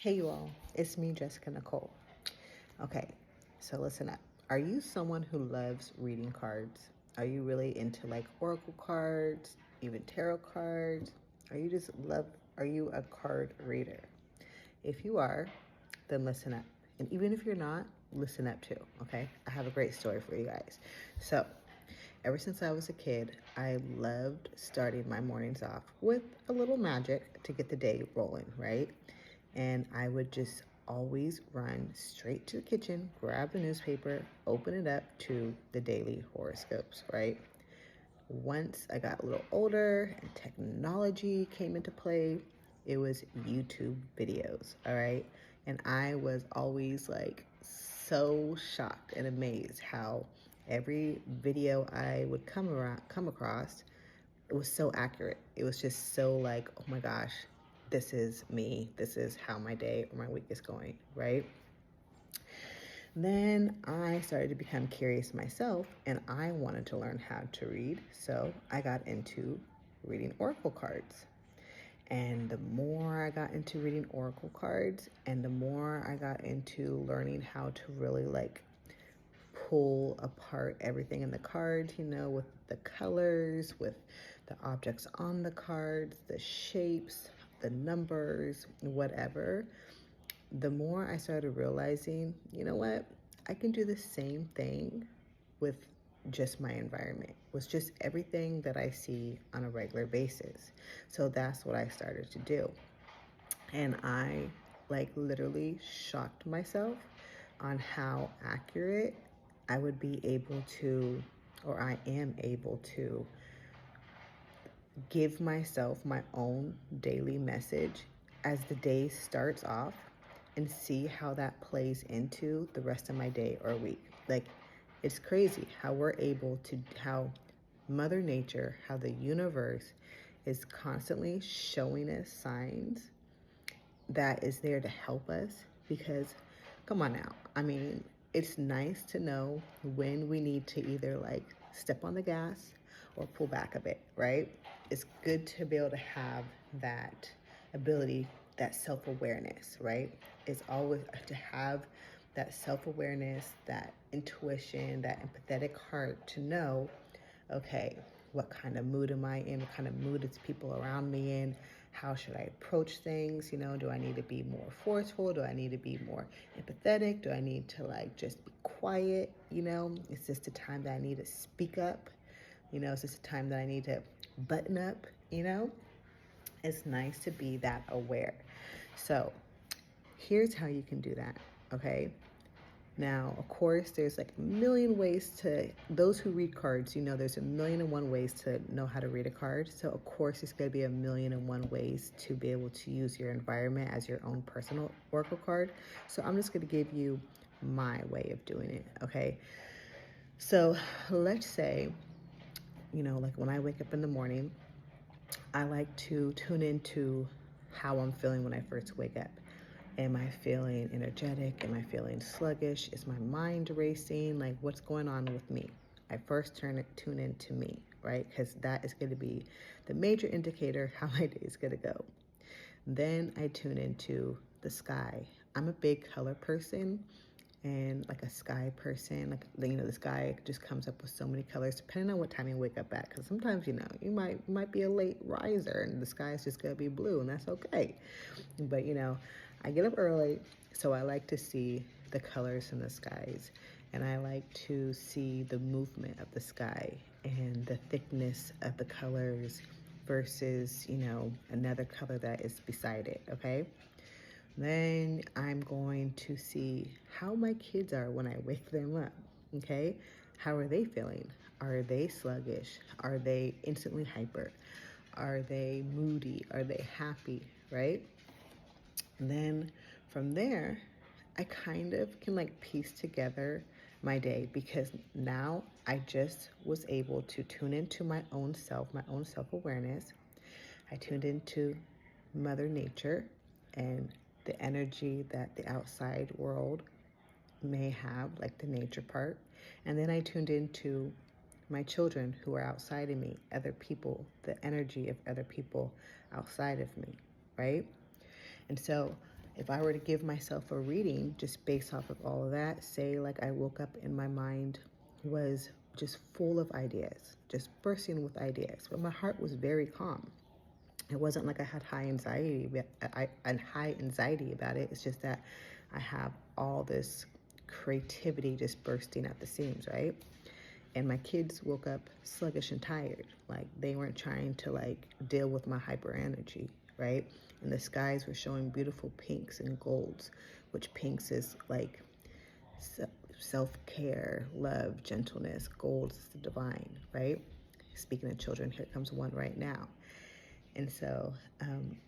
Hey you all, it's me, Jessica Nicole. Okay, so listen up. Are you someone who loves reading cards? Are you really into like oracle cards, even tarot cards? Are you a card reader? If you are, then listen up. And even if you're not, listen up too, okay? I have a great story for you guys. So, ever since I was a kid, I loved starting my mornings off with a little magic to get the day rolling, right? And I would just always run straight to the kitchen, grab the newspaper, open it up to the daily horoscopes, right? Once I got a little older and technology came into play, it was YouTube videos, all right? And I was always like so shocked and amazed how every video I would come across, it was so accurate. It was just so like, oh my gosh, this is me. This is how my day or my week is going, right? Then I started to become curious myself and I wanted to learn how to read. So I got into reading oracle cards. And the more I got into reading oracle cards and the more I got into learning how to really like pull apart everything in the cards, with the colors, with the objects on the cards, the shapes, the numbers, whatever, the more I started realizing, you know what? I can do the same thing with just my environment, with just everything that I see on a regular basis. So that's what I started to do. And I like literally shocked myself on how accurate I would be able to, or I am able to, give myself my own daily message as the day starts off and see how that plays into the rest of my day or week. Like, it's crazy how we're able to, how Mother Nature, how the universe is constantly showing us signs that is there to help us because, come on now, I mean, it's nice to know when we need to either like step on the gas or pull back a bit, right? It's good to be able to have that ability, that self-awareness, right? It's always to have that self-awareness, that intuition, that empathetic heart to know, okay, what kind of mood am I in? What kind of mood is people around me in? How should I approach things? Do I need to be more forceful? Do I need to be more empathetic? Do I need to like just be quiet? Is this the time that I need to speak up? Is this the time that I need to button up? It's nice to be that aware. So here's how you can do that, okay? Now, of course, there's like a million ways those who read cards, there's a million and one ways to know how to read a card. So, of course, there's going to be a million and one ways to be able to use your environment as your own personal oracle card. So, I'm just going to give you my way of doing it, okay? So, let's say, like when I wake up in the morning, I like to tune into how I'm feeling when I first wake up. Am I feeling energetic? Am I feeling sluggish? Is my mind racing? Like, what's going on with me? I first tune into me, right? Because that is going to be the major indicator how my day is going to go. Then I tune into the sky. I'm a big color person and like a sky person. Like, the sky just comes up with so many colors depending on what time you wake up at. Because sometimes, you might be a late riser and the sky is just going to be blue, and that's okay. But, I get up early, so I like to see the colors in the skies. And I like to see the movement of the sky and the thickness of the colors versus, another color that is beside it, okay? Then I'm going to see how my kids are when I wake them up, okay? How are they feeling? Are they sluggish? Are they instantly hyper? Are they moody? Are they happy, right? And then from there, I kind of can like piece together my day because now I just was able to tune into my own self, my own self-awareness. I tuned into Mother Nature and the energy that the outside world may have, like the nature part. And then I tuned into my children who are outside of me, other people, the energy of other people outside of me, right? And so If I were to give myself a reading just based off of all of that, say like I woke up and my mind was just full of ideas, just bursting with ideas, but my heart was very calm. It wasn't like I had high anxiety about it. It's just that I have all this creativity just bursting at the seams, right? And my kids woke up sluggish and tired. Like they weren't trying to like deal with my hyper energy, right? And the skies were showing beautiful pinks and golds, which pinks is like self-care, love, gentleness. Gold is the divine, right? Speaking of children, here comes one right now. And so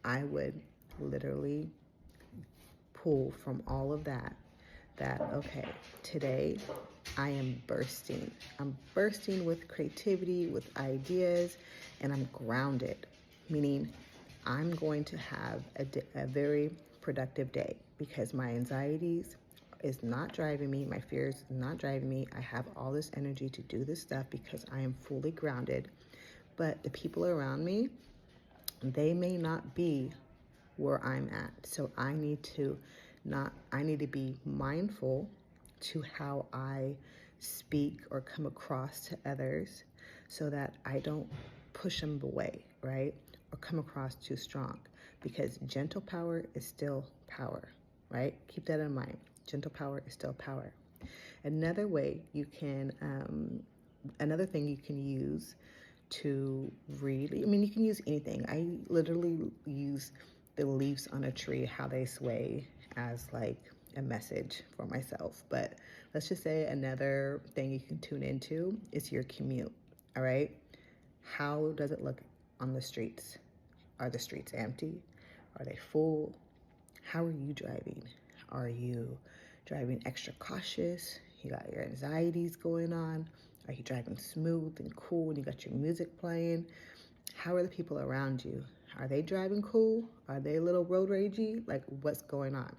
I would literally pull from all of that, okay, today I am bursting. I'm bursting with creativity, with ideas, and I'm grounded, meaning I'm going to have a very productive day because my anxieties is not driving me, my fears is not driving me. I have all this energy to do this stuff because I am fully grounded. But the people around me, they may not be where I'm at. So I need to be mindful to how I speak or come across to others so that I don't push them away, right? Or come across too strong because gentle power is still power, right? Keep that in mind. Gentle power is still power. Another way you can, another thing you can use to really, I mean, you can use anything. I literally use the leaves on a tree, how they sway, as like a message for myself. But let's just say another thing you can tune into is your commute. All right. How does it look on the streets? Are the streets empty? Are they full? How are you driving? Are you driving extra cautious? You got your anxieties going on? Are you driving smooth and cool and you got your music playing? How are the people around you? Are they driving cool? Are they a little road ragey? Like what's going on?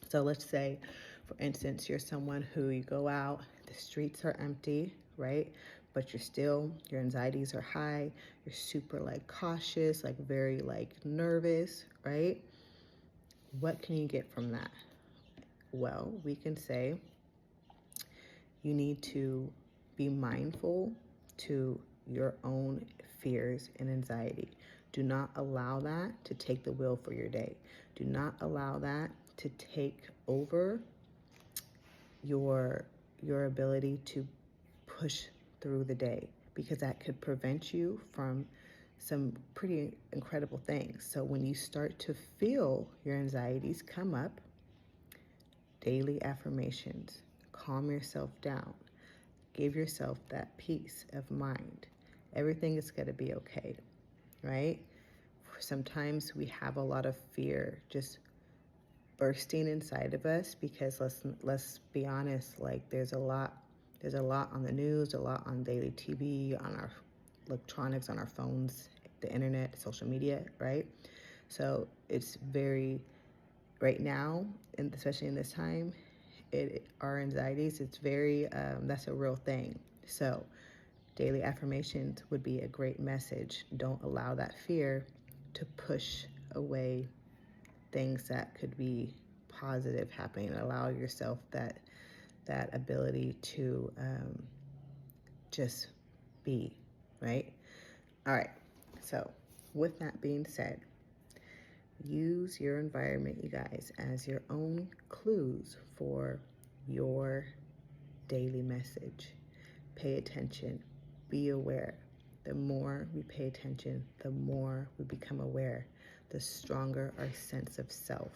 So let's say, for instance, you're someone who you go out, the streets are empty, right? But your anxieties are high. You're super like cautious, like very like nervous, right? What can you get from that? Well, we can say you need to be mindful to your own fears and anxiety. Do not allow that to take the wheel for your day. Do not allow that to take over your ability to push through the day because that could prevent you from some pretty incredible things. So when you start to feel your anxieties come up, daily affirmations, calm yourself down, give yourself that peace of mind. Everything is going to be okay, right? Sometimes we have a lot of fear just bursting inside of us because let's be honest, like there's a lot on the news, a lot on daily TV, on our electronics, on our phones, the internet, social media, right? So it's very right now, and especially in this time, our anxieties, it's very, that's a real thing. So daily affirmations would be a great message. Don't allow that fear to push away things that could be positive happening. Allow yourself that ability to just be, right? All right. So with that being said, use your environment, you guys, as your own clues for your daily message. Pay attention. Be aware. The more we pay attention, the more we become aware, the stronger our sense of self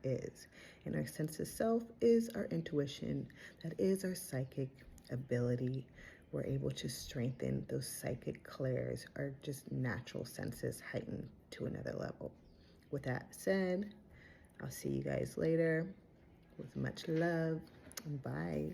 is. And our sense of self is our intuition. That is our psychic ability. We're able to strengthen those psychic clairs, our just natural senses heightened to another level. With that said, I'll see you guys later with much love. Bye.